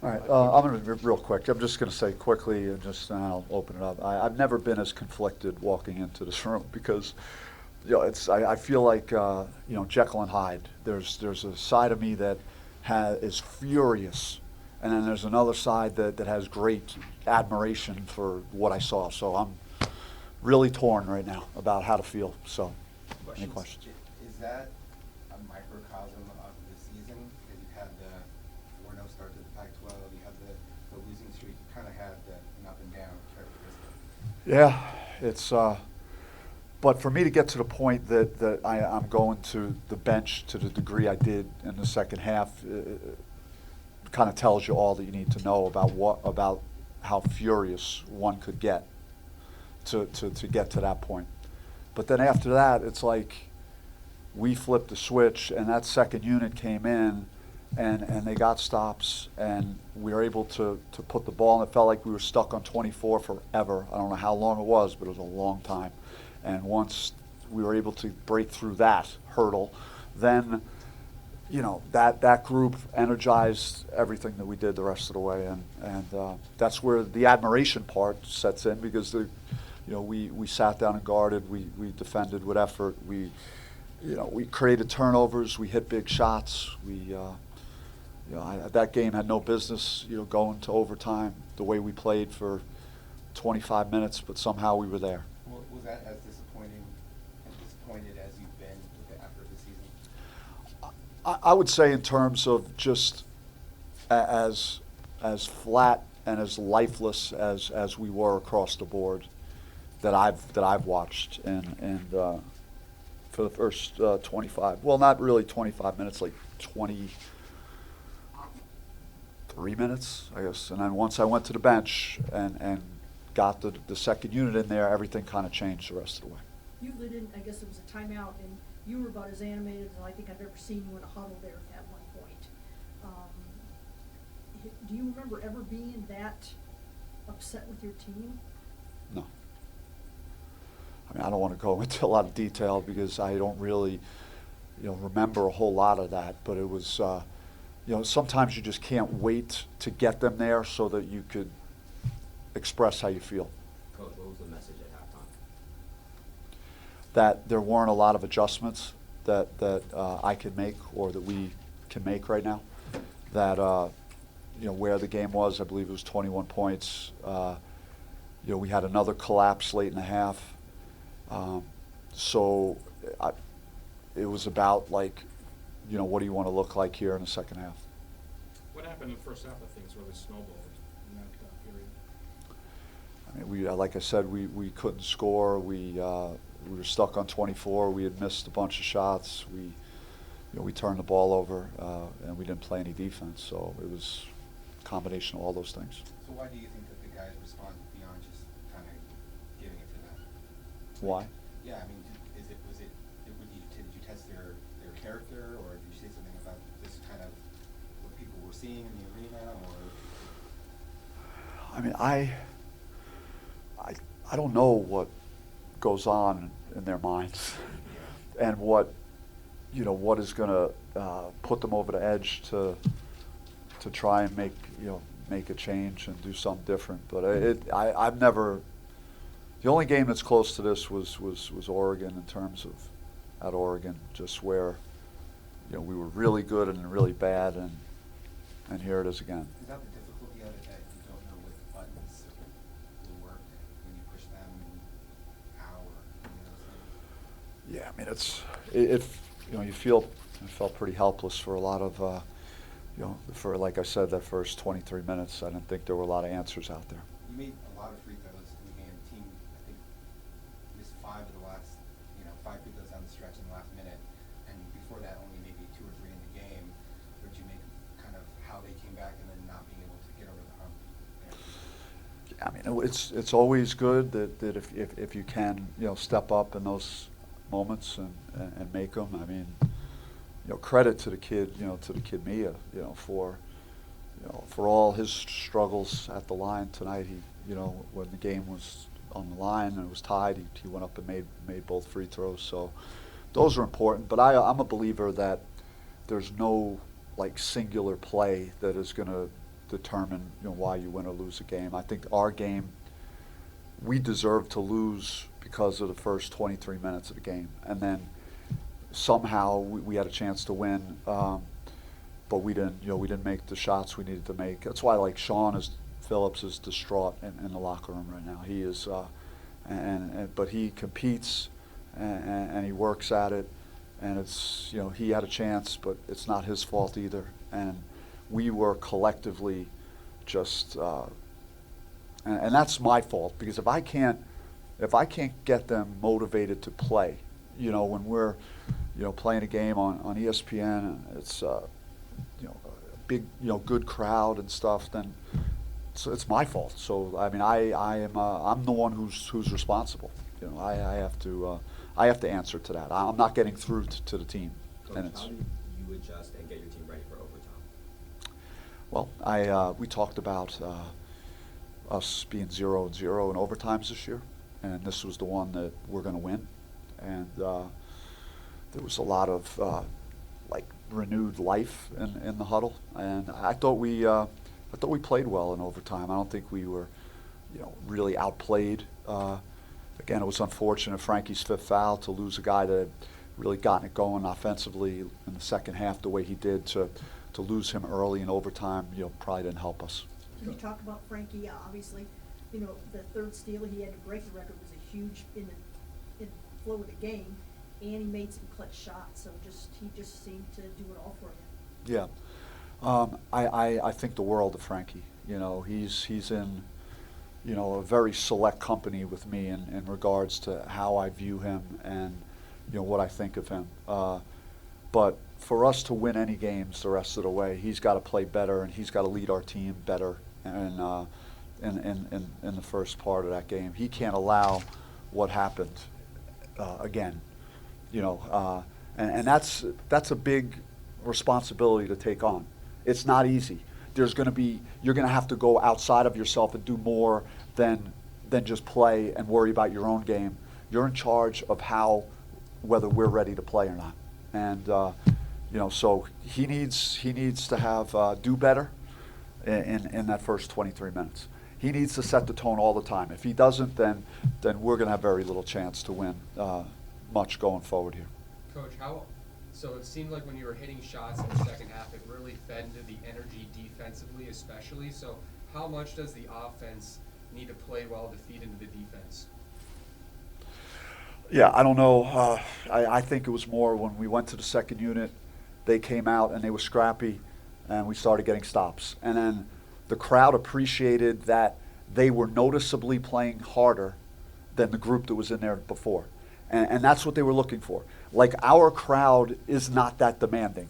All right, I'm going to be real quick. I'm just going to say quickly, and just and I'll open it up. I've never been as conflicted walking into this room because, I feel like Jekyll and Hyde. There's a side of me that is furious, and then there's another side that has great admiration for what I saw. So I'm really torn right now about how to feel. So, any questions? Is that a microcosm of the season? Because you had the 4-0 start to the Pac-12, you had the losing streak, you kind of had an up and down characteristic. Yeah, it's. But for me to get to the point that I'm going to the bench to the degree I did in the second half, kind of tells you all that you need to know about how furious one could get to get to that point. But then after that, it's like we flipped the switch, and that second unit came in, and they got stops, and we were able to put the ball, and it felt like we were stuck on 24 forever. I don't know how long it was, but it was a long time. And once we were able to break through that hurdle, then that group energized everything that we did the rest of the way, and that's where the admiration part sets in, because we sat down and guarded, we defended with effort, we created turnovers, we hit big shots, that game had no business going to overtime the way we played for 25 minutes, but somehow we were there. Was that as disappointed as you've been with the effort this season? I would say in terms of just as flat and as lifeless as we were across the board that I've watched, and for the first 25, well, not really 25 minutes, like 23 minutes, I guess. And then once I went to the bench and got the second unit in there, everything kind of changed the rest of the way. You lit in, I guess it was a timeout, and you were about as animated as I think I've ever seen you in a huddle there at one point. Do you remember ever being that upset with your team? No. I mean, I don't want to go into a lot of detail because I don't really, remember a whole lot of that. But it was, sometimes you just can't wait to get them there so that you could express how you feel. Coach, what was the message at halftime? That there weren't a lot of adjustments that I can make or that we can make right now. That where the game was, I believe it was 21 points. We had another collapse late in the half. So it was about what do you want to look like here in the second half? What happened in the first half that things really snowballed in that period? I mean, like I said, we couldn't score. We were stuck on 24. We had missed a bunch of shots. We turned the ball over, and we didn't play any defense. So it was a combination of all those things. So why do you think that the guys responded beyond just kind of giving it to them? Why? Yeah, I mean, did you test their character, or did you say something about this kind of what people were seeing in the arena, or? I mean, I don't know what goes on in their minds, and what is going to put them over the edge to try and make a change and do something different. But I've never. The only game that's close to this was Oregon, in terms of at Oregon, just where we were really good and really bad, and here it is again. Is that the difficulty of it, that you don't know what buttons will work when you push them, and how, or those things? Yeah, I mean, I felt pretty helpless for a lot of for, like I said, that first 23 minutes. I didn't think there were a lot of answers out there. You made a lot of free throws in the game. The team, I think, missed 5 of the last, 5 free throws down the stretch in the last minute, and before that, only maybe 2 or 3 in the game. Would you make kind of how they came back and then not being able to get over the hump? I mean, it's always good that if you can step up in those moments and make them. I mean, credit to the kid Mia, for all his struggles at the line tonight. He, when the game was on the line and it was tied, he went up and made both free throws. So those are important. But I'm a believer that there's no singular play that is going to determine, you know, why you win or lose a game. I think our game, we deserved to lose because of the first 23 minutes of the game, and then somehow we had a chance to win, but we didn't make the shots we needed to make. That's why, like, Phillips is distraught in the locker room right now. He is, but he competes and he works at it, and it's, you know, he had a chance, but it's not his fault either. And we were collectively just, and that's my fault, because if I can't get them motivated to play, you know, when we're, you know, playing a game on ESPN and it's, you know, a big, you know, good crowd and stuff, then it's my fault. So I mean, I'm the one who's responsible. You know, I have to answer to that. I'm not getting through to the team. Coach, And it's, how do you adjust and get your team ready for overtime? well, we talked about us being 0-0 in overtimes this year, and this was the one that we're going to win. And there was a lot of like renewed life in the huddle, and I thought we played well in overtime. I don't think we were, you know, really outplayed. Again, it was unfortunate, Frankie's fifth foul, to lose a guy that had really gotten it going offensively in the second half the way he did. To lose him early in overtime, you know, probably didn't help us. Can you talk about Frankie? Obviously, you know, the third steal he had to break the record was a huge in the flow of the game, and he made some clutch shots. So he just seemed to do it all for you. Yeah, I think the world of Frankie. You know, he's in, you know, a very select company with me in regards to how I view him and, you know, what I think of him. But for us to win any games the rest of the way, he's got to play better, and he's got to lead our team better. And in the first part of that game, he can't allow what happened again. You know, and that's a big responsibility to take on. It's not easy. You're going to have to go outside of yourself and do more than just play and worry about your own game. You're in charge of whether we're ready to play or not. And you know, so he needs to have do better in that first 23 minutes. He needs to set the tone all the time. If he doesn't, then we're going to have very little chance to win much going forward here. Coach, so it seemed like when you were hitting shots in the second half, it really fed into the energy defensively, especially. So how much does the offense need to play well to feed into the defense? Yeah, I don't know. I think it was more when we went to the second unit, they came out and they were scrappy, and we started getting stops. And then the crowd appreciated that they were noticeably playing harder than the group that was in there before. And that's what they were looking for. Like, our crowd is not that demanding.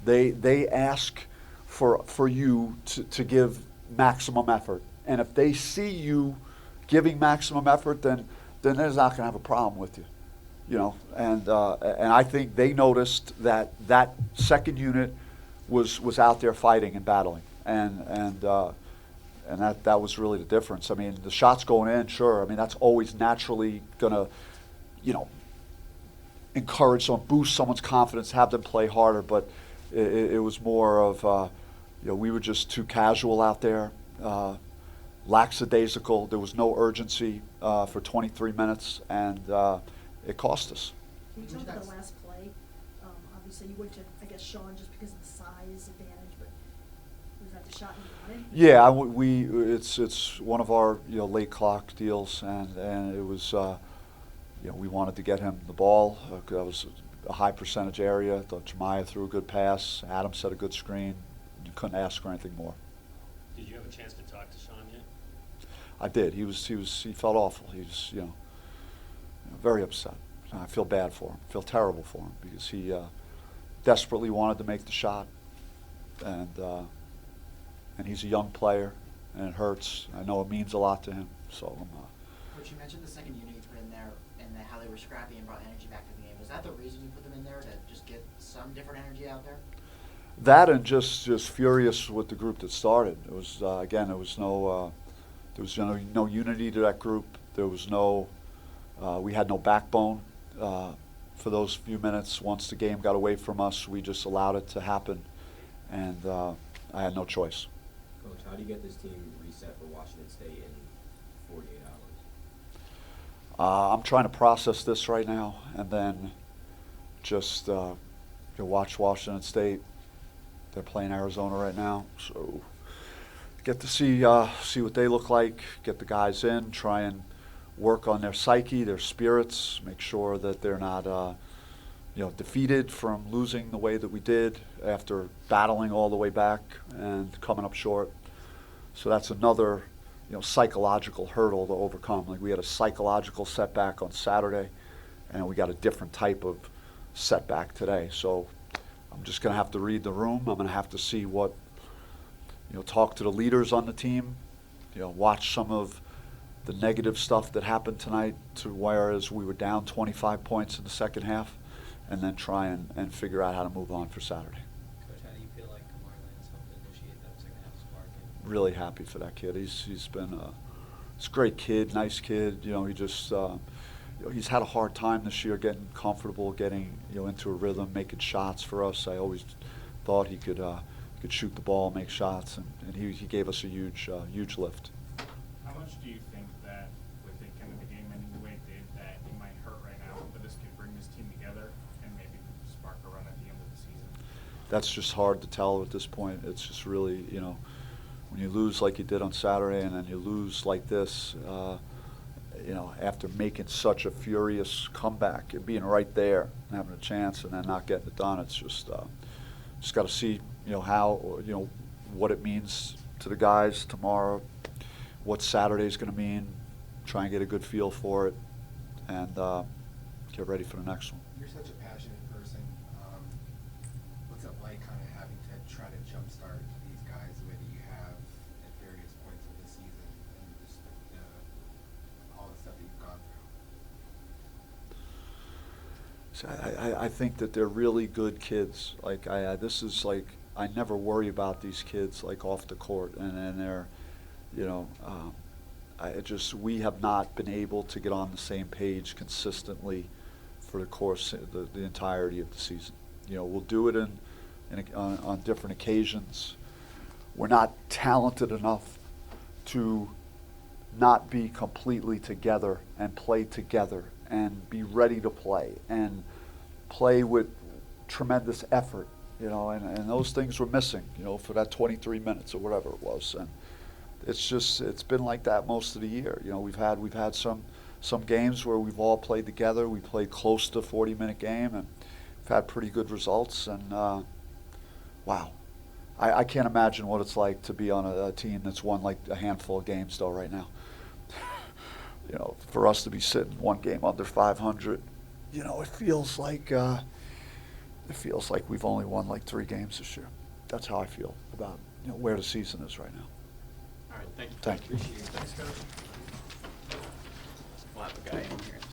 They ask for you to give maximum effort. And if they see you giving maximum effort, then they're not going to have a problem with you. You know, and I think they noticed that second unit was out there fighting and battling, and that was really the difference. I mean, the shots going in, sure. I mean, that's always naturally gonna, you know, encourage someone, boost someone's confidence, have them play harder. But it was more of, you know, we were just too casual out there, lackadaisical. There was no urgency for 23 minutes, and it cost us. Can you talk about the last play? Obviously, you went to, I guess, Sean just because of the size advantage, but was that the shot you wanted? Yeah, it's one of our, you know, late clock deals, and it was, you know, we wanted to get him the ball. That was a high percentage area. Thought Jemiah threw a good pass. Adam set a good screen. You couldn't ask for anything more. Did you have a chance to talk to Sean yet? I did. He felt awful. He was, you know, very upset. I feel bad for him. I feel terrible for him, because he desperately wanted to make the shot, and he's a young player, and it hurts. I know it means a lot to him. So, Coach, you mentioned the second unit you put in there, and how they were scrappy and brought energy back to the game. Was that the reason you put them in there, to just get some different energy out there? that and just furious with the group that started. It was again, there was no unity to that group. There was no. We had no backbone for those few minutes. Once the game got away from us, we just allowed it to happen, and I had no choice. Coach, how do you get this team reset for Washington State in 48 hours? I'm trying to process this right now, and then just watch Washington State. They're playing Arizona right now, so get to see what they look like. Get the guys in, try and work on their psyche, their spirits, make sure that they're not defeated from losing the way that we did after battling all the way back and coming up short. So that's another psychological hurdle to overcome. Like, we had a psychological setback on Saturday, and we got a different type of setback today. So I'm just going to have to read the room. I'm going to have to see what, talk to the leaders on the team, watch some of the negative stuff that happened tonight, to whereas we were down 25 points in the second half, and then try and figure out how to move on for Saturday. Coach, how do you feel like Kamar Lance helped initiate that second half spark? Really happy for that kid. He's been he's a great kid, nice kid. He just he's had a hard time this year getting comfortable, getting into a rhythm, making shots for us. I always thought he could shoot the ball, make shots, and he gave us a huge lift. How much do you think that with the kind of the game ending the way it did, that it might hurt right now, but this could bring this team together and maybe spark a run at the end of the season? That's just hard to tell at this point. It's just really, when you lose like you did on Saturday, and then you lose like this, after making such a furious comeback and being right there and having a chance and then not getting it done, it's just got to see, how, what it means to the guys tomorrow, what Saturday's going to mean, try and get a good feel for it, and get ready for the next one. You're such a passionate person. What's it like kind of having to try to jumpstart these guys the way that you have at various points of the season, and just all the stuff that you've gone through? So I think that they're really good kids. Like, this is like, I never worry about these kids like off the court, and they're, we have not been able to get on the same page consistently for the course, the entirety of the season. We'll do it on different occasions. We're not talented enough to not be completely together and play together and be ready to play and play with tremendous effort, and those things were missing, for that 23 minutes or whatever it was. And it's been like that most of the year. We've had some games where we've all played together. We played close to a 40-minute game, and we've had pretty good results. And wow, I can't imagine what it's like to be on a team that's won like a handful of games though right now. For us to be sitting one game under 500, it feels like we've only won like 3 games this year. That's how I feel about where the season is right now. All right, thank you. Thank you. Appreciate it. Thanks, Coach. We'll have a guy in here.